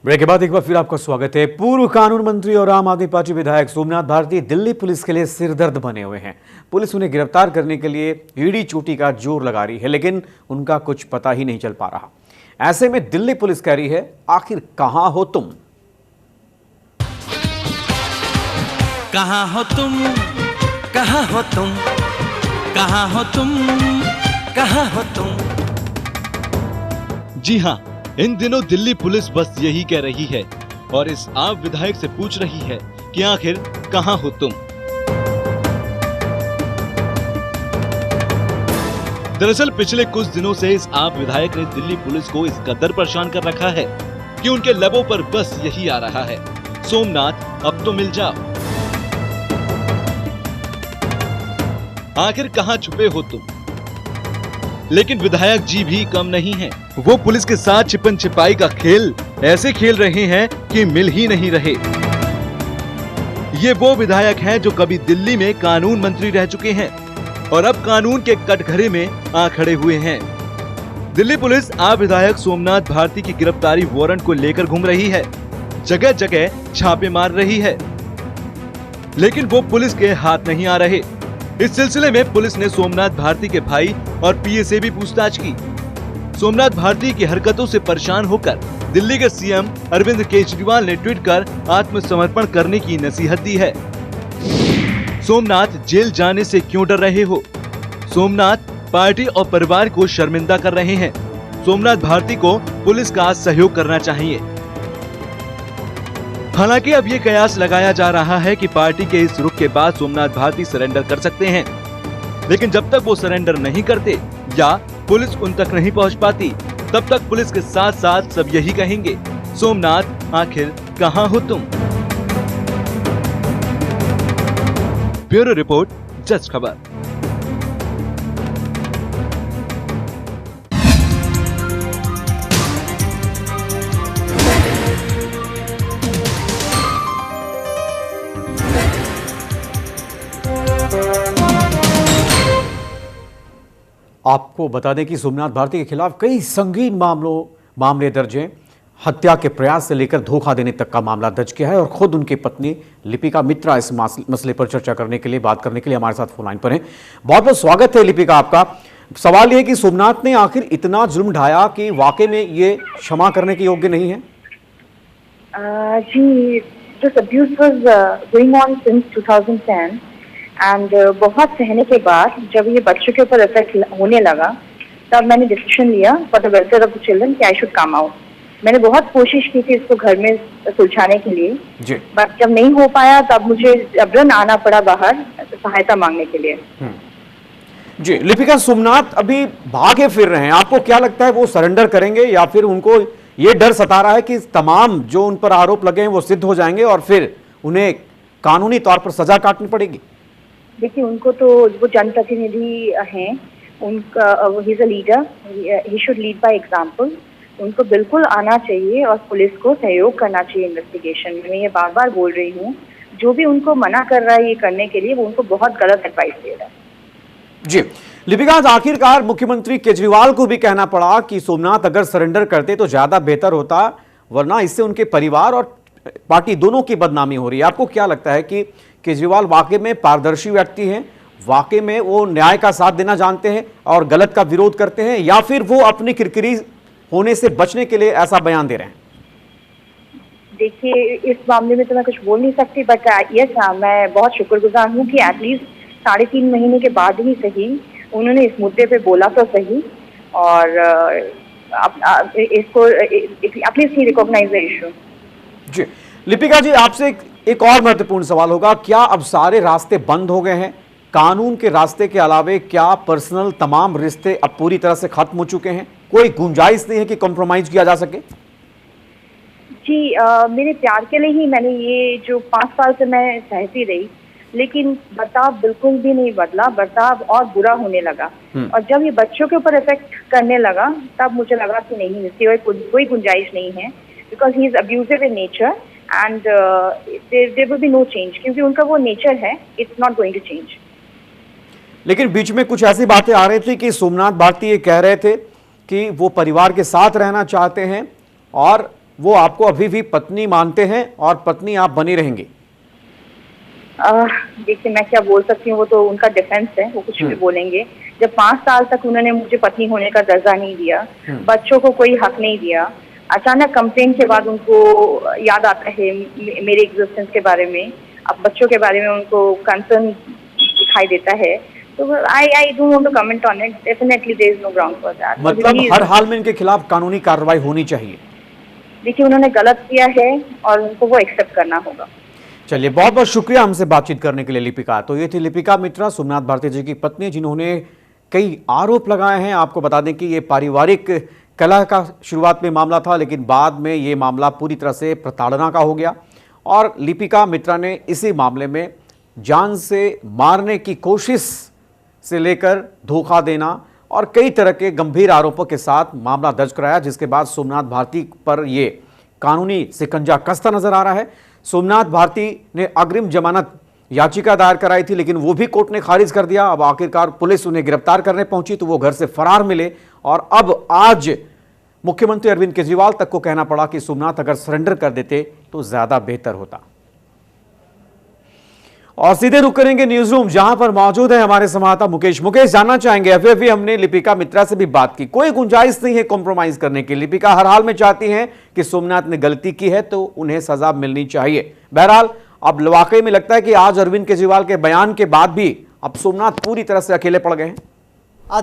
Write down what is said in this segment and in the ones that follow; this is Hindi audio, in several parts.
ब्रेक के बाद एक बार फिर आपका स्वागत है। पूर्व कानून मंत्री और आम आदमी पार्टी विधायक सोमनाथ भारती दिल्ली पुलिस के लिए सिरदर्द बने हुए हैं। पुलिस उन्हें गिरफ्तार करने के लिए ईडी चोटी का जोर लगा रही है, लेकिन उनका कुछ पता ही नहीं चल पा रहा। ऐसे में दिल्ली पुलिस कह रही है, आखिर कहां हो तुम? कहां हो तुम, कहां हो तुम, कहां हो तुम, कहां हो तुम। जी हाँ, इन दिनों दिल्ली पुलिस बस यही कह रही है और इस आप विधायक से पूछ रही है कि आखिर कहां हो तुम। दरअसल पिछले कुछ दिनों से इस आप विधायक ने दिल्ली पुलिस को इस कदर परेशान कर रखा है कि उनके लबों पर बस यही आ रहा है, सोमनाथ अब तो मिल जाओ। आखिर कहां छुपे हो तुम? लेकिन विधायक जी भी कम नहीं हैं। वो पुलिस के साथ छिपन छिपाई का खेल ऐसे खेल रहे हैं कि मिल ही नहीं रहे। ये वो विधायक हैं जो कभी दिल्ली में कानून मंत्री रह चुके हैं और अब कानून के कटघरे में आ खड़े हुए हैं। दिल्ली पुलिस आप विधायक सोमनाथ भारती की गिरफ्तारी वारंट को लेकर घूम रही है, जगह जगह छापे मार रही है, लेकिन वो पुलिस के हाथ नहीं आ रहे। इस सिलसिले में पुलिस ने सोमनाथ भारती के भाई और पीए से भी पूछताछ की। सोमनाथ भारती की हरकतों से परेशान होकर दिल्ली के सीएम अरविंद केजरीवाल ने ट्वीट कर आत्मसमर्पण करने की नसीहत दी है। सोमनाथ जेल जाने से क्यों डर रहे हो? सोमनाथ पार्टी और परिवार को शर्मिंदा कर रहे हैं। सोमनाथ भारती को पुलिस का सहयोग करना चाहिए। हालांकि अब ये कयास लगाया जा रहा है कि पार्टी के इस रुख के बाद सोमनाथ भारती सरेंडर कर सकते हैं, लेकिन जब तक वो सरेंडर नहीं करते या पुलिस उन तक नहीं पहुंच पाती, तब तक पुलिस के साथ साथ सब यही कहेंगे, सोमनाथ आखिर कहां हो तुम। ब्यूरो रिपोर्ट, जस्ट खबर। आपको बता दें कि सोमनाथ भारती के खिलाफ कई संगीन मामले दर्ज हैं। हत्या के प्रयास से लेकर धोखा देने तक का मामला दर्ज किया है और खुद उनकी पत्नी लिपिका मित्रा इस मसले पर चर्चा करने के लिए, बात करने के लिए हमारे साथ फोन लाइन पर हैं। बहुत बहुत स्वागत है लिपिका आपका। सवाल यह कि सोमनाथ ने आखिर इतना जुल्म ढाया कि वाकई में ये क्षमा करने के योग्य नहीं है? जी, this abuse was going on since 2010 and बहुत सहने के बाद जब ये बच्चों के ऊपर इफेक्ट होने लगा, तब मैंने डिसीजन लिया for the welfare of the children कि आई शुड कम आउट। मैंने बहुत कोशिश की थी इसको घर में सुलझाने के लिए, बट जब नहीं हो पाया तब मुझे जबरन आना पड़ा बाहर सहायता मांगने के लिए। जी लिपिका, सोमनाथ अभी भागे फिर रहे हैं, आपको क्या लगता है वो सरेंडर करेंगे या फिर उनको ये डर सता रहा है कि तमाम जो उन पर आरोप लगे हैं वो सिद्ध हो जाएंगे और फिर उन्हें कानूनी तौर पर सजा काटनी पड़ेगी? देखिए, उनको तो वो जनप्रतिनिधि हैं, उनका he is a leader, he should lead by example. उनको बिल्कुल आना चाहिए और पुलिस को सहयोग करना चाहिए इन्वेस्टिगेशन में। मैं ये बार बार बोल रही हूँ, जो भी उनको मना कर रहा है ये करने के लिए, वो उनको बहुत गलत एडवाइस दे रहा है। जी लिपिका, आखिरकार मुख्यमंत्री केजरीवाल को भी कहना पड़ा कि सोमनाथ अगर सरेंडर करते तो ज्यादा बेहतर होता, वरना इससे उनके परिवार और पार्टी दोनों की बदनामी हो रही है। आपको क्या लगता है कि केजरीवाल वाकई में पारदर्शी व्यक्ति हैं, वाकई में वो न्याय का साथ देना जानते हैं और गलत का विरोध करते हैं, या फिर वो अपनी किरकिरी होने से बचने के लिए ऐसा बयान दे रहे हैं? देखिए, इस मामले में तो मैं कुछ बोल नहीं सकती, बट यस, मैं बहुत शुक्रगुजार हूँ कि एटलीस्ट 3.5 महीने के बाद ही सही उन्होंने इस मुद्दे पे बोला तो सही, और इसको at least he recognize the issue. जी लिपिका जी, आपसे एक और महत्वपूर्ण सवाल होगा, क्या अब सारे रास्ते बंद हो गए हैं? कानून के रास्ते के अलावे क्या पर्सनल तमाम रिश्ते अब पूरी तरह से खत्म हो चुके हैं? कोई गुंजाइश नहीं है कि कॉम्प्रोमाइज किया जा सके? जी, मेरे प्यार के लिए ही मैंने ये जो 5 साल से मैं सहती रही, लेकिन बर्ताव बिल्कुल भी नहीं बदला, बर्ताव और बुरा होने लगा। और जब ये बच्चों के ऊपर इफेक्ट करने लगा, तब मुझे लगा कि नहीं, इसकी कोई गुंजाइश नहीं है, because he is abusive in nature and there will be no change, क्योंकि उनका वो नेचर है, it's not going to change. लेकिन बीच में कुछ ऐसी बातें आ रही थी कि सोमनाथ भारती ये कह रहे थे कि वो परिवार के साथ रहना चाहते हैं और वो आपको अभी भी पत्नी मानते हैं और पत्नी आप बनी रहेंगी? देखिए, मैं क्या बोल सकती हूँ, वो तो उनका डिफेंस है, वो कुछ भी बोलेंगे। जब 5 साल तक उन्होंने मुझे पत्नी होने का दर्जा नहीं दिया, बच्चों को कोई हक नहीं दिया, अचानक कंप्लेंट के बाद उनको याद आता है मेरे एग्जिस्टेंस के बारे में, अब बच्चों के बारे में उनको कंसर्न दिखाई देता है, तो I don't want to comment on it. Definitely there is no ground for that. मतलब हर हाल में इनके खिलाफ कानूनी कार्रवाई होनी चाहिए। देखिए, उन्होंने गलत किया है और उनको वो एक्सेप्ट करना होगा। चलिए, बहुत बहुत शुक्रिया हमसे बातचीत करने के लिए लिपिका। तो ये थी लिपिका मित्रा, सोमनाथ भारती जी की पत्नी, जिन्होंने कई आरोप लगाए हैं। आपको बता दें कि ये पारिवारिक कलह का शुरुआत में मामला था, लेकिन बाद में ये मामला पूरी तरह से प्रताड़ना का हो गया और लिपिका मित्रा ने इसी मामले में जान से मारने की कोशिश से लेकर धोखा देना और कई तरह के गंभीर आरोपों के साथ मामला दर्ज कराया, जिसके बाद सोमनाथ भारती पर ये कानूनी शिकंजा कसता नजर आ रहा है। सोमनाथ भारती ने अग्रिम जमानत याचिका दायर कराई थी, लेकिन वो भी कोर्ट ने खारिज कर दिया। अब आखिरकार पुलिस उन्हें गिरफ्तार करने पहुंची तो वो घर से फरार मिले और अब आज मुख्यमंत्री अरविंद केजरीवाल तक को कहना पड़ा कि सोमनाथ अगर सरेंडर कर देते तो ज्यादा बेहतर होता। और सीधे रुक करेंगे न्यूज रूम, जहां पर मौजूद है हमारे संवाददाता मुकेश। जानना चाहेंगे, अभी हमने लिपिका मित्रा से भी बात की, कोई गुंजाइश नहीं है कॉम्प्रोमाइज करने की। लिपिका हर हाल में चाहती हैं कि सोमनाथ ने गलती की है तो उन्हें सजा मिलनी चाहिए। बहरहाल अब वाकई में लगता है कि आज अरविंद केजरीवाल के बयान के बाद भी अब सोमनाथ पूरी तरह से अकेले पड़ गए हैं।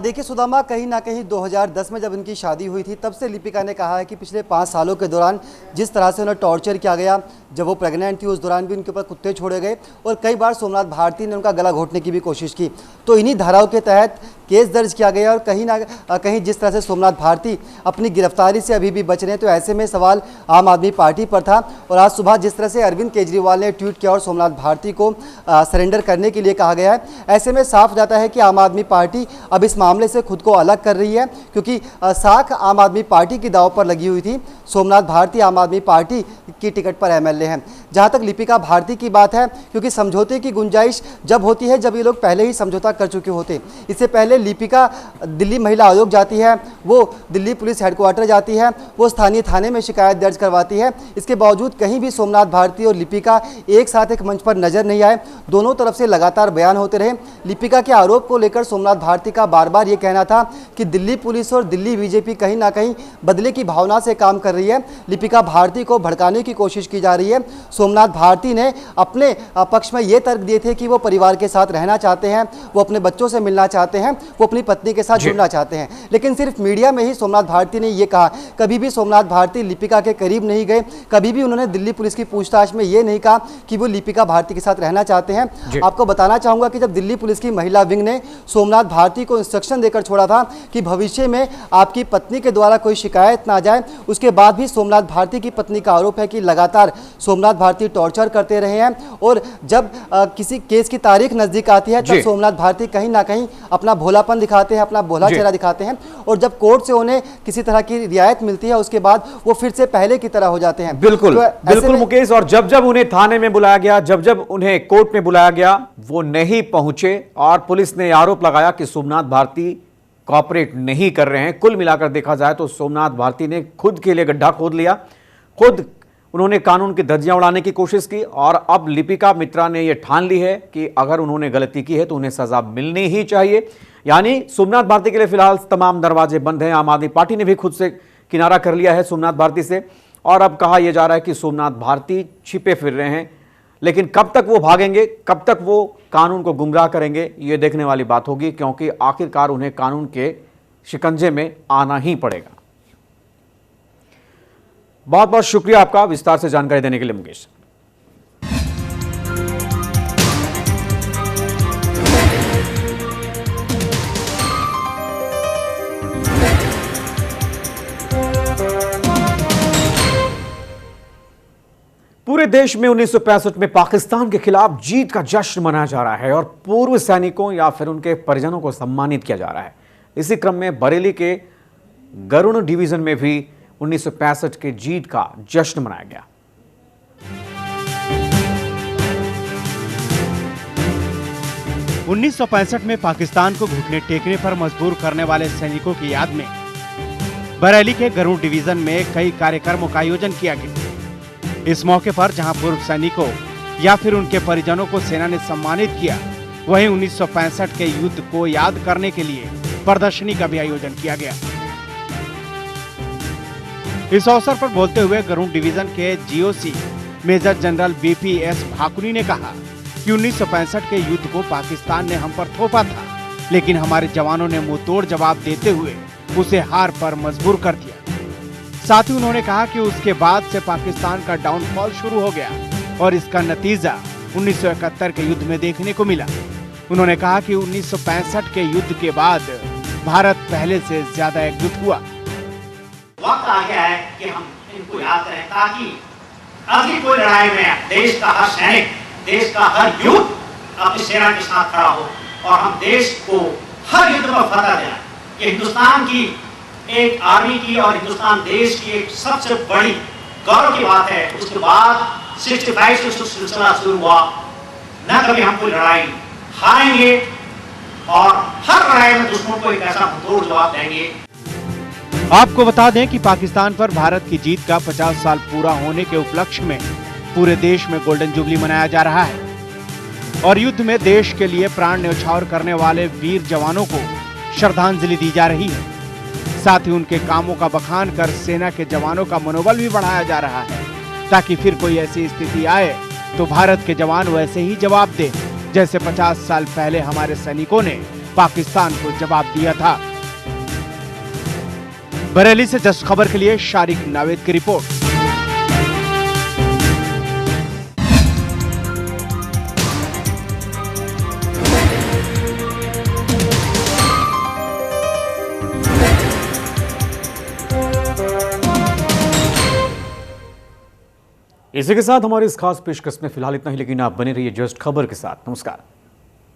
देखिए सुदामा, कहीं ना कहीं 2010 में जब इनकी शादी हुई थी तब से लिपिका ने कहा है कि पिछले 5 सालों के दौरान जिस तरह से उन्हें टॉर्चर किया गया, जब वो प्रेग्नेंट थी उस दौरान भी उनके ऊपर कुत्ते छोड़े गए और कई बार सोमनाथ भारती ने उनका गला घोटने की भी कोशिश की। तो इन्हीं धाराओं के तहत केस दर्ज किया गया और कहीं ना कहीं जिस तरह से सोमनाथ भारती अपनी गिरफ्तारी से अभी भी बच रहे हैं, तो ऐसे में सवाल आम आदमी पार्टी पर था। और आज सुबह जिस तरह से अरविंद केजरीवाल ने ट्वीट किया और सोमनाथ भारती को सरेंडर करने के लिए कहा गया है, ऐसे में साफ जाता है कि आम आदमी पार्टी अब इस मामले से खुद को अलग कर रही है, क्योंकि साख आम आदमी पार्टी की दांव पर लगी हुई थी। सोमनाथ भारती आम आदमी पार्टी की टिकट पर एमएलए हैं। जहां तक लिपिका भारती की बात है, क्योंकि समझौते की गुंजाइश जब होती है जब ये लोग पहले ही समझौता कर चुके होते। इससे पहले लिपिका दिल्ली महिला आयोग जाती है, वो दिल्ली पुलिस हेडक्वार्टर जाती है, वो स्थानीय थाने में शिकायत दर्ज करवाती है। इसके बावजूद कहीं भी सोमनाथ भारती और लिपिका एक साथ एक मंच पर नजर नहीं आए। दोनों तरफ से लगातार बयान होते रहे। लिपिका के आरोप को लेकर सोमनाथ भारती का बार बार ये कहना था कि दिल्ली पुलिस और दिल्ली बीजेपी कहीं ना कहीं बदले की भावना से काम कर रही है, लिपिका भारती को भड़काने की कोशिश की जा रही है। सोमनाथ भारती ने अपने पक्ष में ये तर्क दिए थे कि वो परिवार के साथ रहना चाहते हैं, वो अपने बच्चों से मिलना चाहते हैं, वो अपनी पत्नी के साथ जुड़ना चाहते हैं, लेकिन सिर्फ मीडिया में ही सोमनाथ भारती ने ये कहा। कभी भी सोमनाथ भारती लिपिका के करीब नहीं गए, कभी भी उन्होंने दिल्ली पुलिस की पूछताछ में ये नहीं कहा कि वो लिपिका भारती के साथ रहना चाहते हैं। आपको बताना चाहूंगा कि जब दिल्ली पुलिस की महिला विंग ने सोमनाथ भारती को इंस्ट्रक्शन देकर छोड़ा था कि भविष्य में आपकी पत्नी के द्वारा कोई शिकायत ना जाए, उसके बाद भी सोमनाथ भारती की पत्नी का आरोप है कि लगातार सोमनाथ भारती टॉर्चर करते रहे हैं। और जब किसी केस की तारीख नजदीक आती है तब सोमनाथ भारती कहीं ना कहीं अपना भोलापन दिखाते हैं, अपना भोला चेहरा दिखाते हैं, और जब कोर्ट से उन्हें किसी तरह की रियायत मिलती है उसके बाद वो फिर से पहले की तरह हो जाते हैं। बिल्कुल तो बिल्कुल मुकेश, और जब जब उन्हें थाने में बुलाया गया, जब जब उन्हें कोर्ट में बुलाया गया, वो नहीं पहुंचे और पुलिस ने आरोप लगाया कि सोमनाथ भारती कॉपरेट नहीं कर रहे हैं। कुल मिलाकर देखा जाए तो सोमनाथ भारती ने खुद के लिए गड्ढा खोद लिया, खुद उन्होंने कानून की धज्जियां उड़ाने की कोशिश की और अब लिपिका मित्रा ने यह ठान ली है कि अगर उन्होंने गलती की है तो उन्हें सजा मिलनी ही चाहिए। यानी सोमनाथ भारती के लिए फिलहाल तमाम दरवाजे बंद हैं। आम आदमी पार्टी ने भी खुद से किनारा कर लिया है सोमनाथ भारती से और अब कहा यह जा रहा है कि सोमनाथ भारती छिपे फिर रहे हैं, लेकिन कब तक वो भागेंगे, कब तक वो कानून को गुमराह करेंगे, ये देखने वाली बात होगी, क्योंकि आखिरकार उन्हें कानून के शिकंजे में आना ही पड़ेगा। बहुत बहुत शुक्रिया आपका विस्तार से जानकारी देने के लिए मुकेश। पूरे देश में 1965 में पाकिस्तान के खिलाफ जीत का जश्न मनाया जा रहा है और पूर्व सैनिकों या फिर उनके परिजनों को सम्मानित किया जा रहा है। इसी क्रम में बरेली के गरुड़ डिवीजन में भी 1965 के जीत का जश्न मनाया गया। उन्नीस में पाकिस्तान को घुटने टेकने पर मजबूर करने वाले सैनिकों की याद में बरेली के गरुड़ डिवीजन में कई कार्यक्रमों का आयोजन किया गया। इस मौके पर जहां पूर्व सैनिकों या फिर उनके परिजनों को सेना ने सम्मानित किया, वहीं 1965 के युद्ध को याद करने के लिए प्रदर्शनी का भी आयोजन किया गया। इस अवसर पर बोलते हुए गरुड़ डिवीजन के GOC major general BPS Bhakuni ने कहा कि 1965 के युद्ध को पाकिस्तान ने हम पर थोपा था, लेकिन हमारे जवानों ने मुंहतोड़ जवाब देते हुए उसे हार पर मजबूर कर दिया। साथ ही उन्होंने कहा कि उसके बाद से पाकिस्तान का डाउनफॉल शुरू हो गया और इसका नतीजा 1971 के युद्ध में देखने को मिला। उन्होंने कहा कि 1965 के युद्ध के बाद भारत पहले से ज्यादा एकजुट हुआ। वक्त आ गया है कि हम इनको याद करें, ताकि अगली कोई लड़ाई में देश का हर सैनिक, देश का हर युद्ध अपनी सेना के साथ खड़ा हो और हम देश को हर युद्ध में फतह देना। ये हिंदुस्तान की एक आर्मी की और हिंदुस्तान देश की एक सबसे बड़ी गौरव की बात है। उसके बाद 65 से सिलसिला शुरू हुआ, न कभी हम कोई लड़ाई हारेंगे और हर लड़ाई में दुश्मन को एक ऐसा मुंहतोड़ जवाब देंगे। आपको बता दें कि पाकिस्तान पर भारत की जीत का 50 साल पूरा होने के उपलक्ष्य में पूरे देश में गोल्डन जुबली मनाया जा रहा है और युद्ध में देश के लिए प्राण न्यौछावर करने वाले वीर जवानों को श्रद्धांजलि दी जा रही है। साथ ही उनके कामों का बखान कर सेना के जवानों का मनोबल भी बढ़ाया जा रहा है, ताकि फिर कोई ऐसी स्थिति आए तो भारत के जवान वैसे ही जवाब दे जैसे 50 साल पहले हमारे सैनिकों ने पाकिस्तान को जवाब दिया था। बरेली से जस्ट खबर के लिए शारिक नावेद की रिपोर्ट। इसी के साथ हमारी इस खास पेशकश में फिलहाल इतना ही, लेकिन आप बने रहिए जस्ट खबर के साथ। नमस्कार।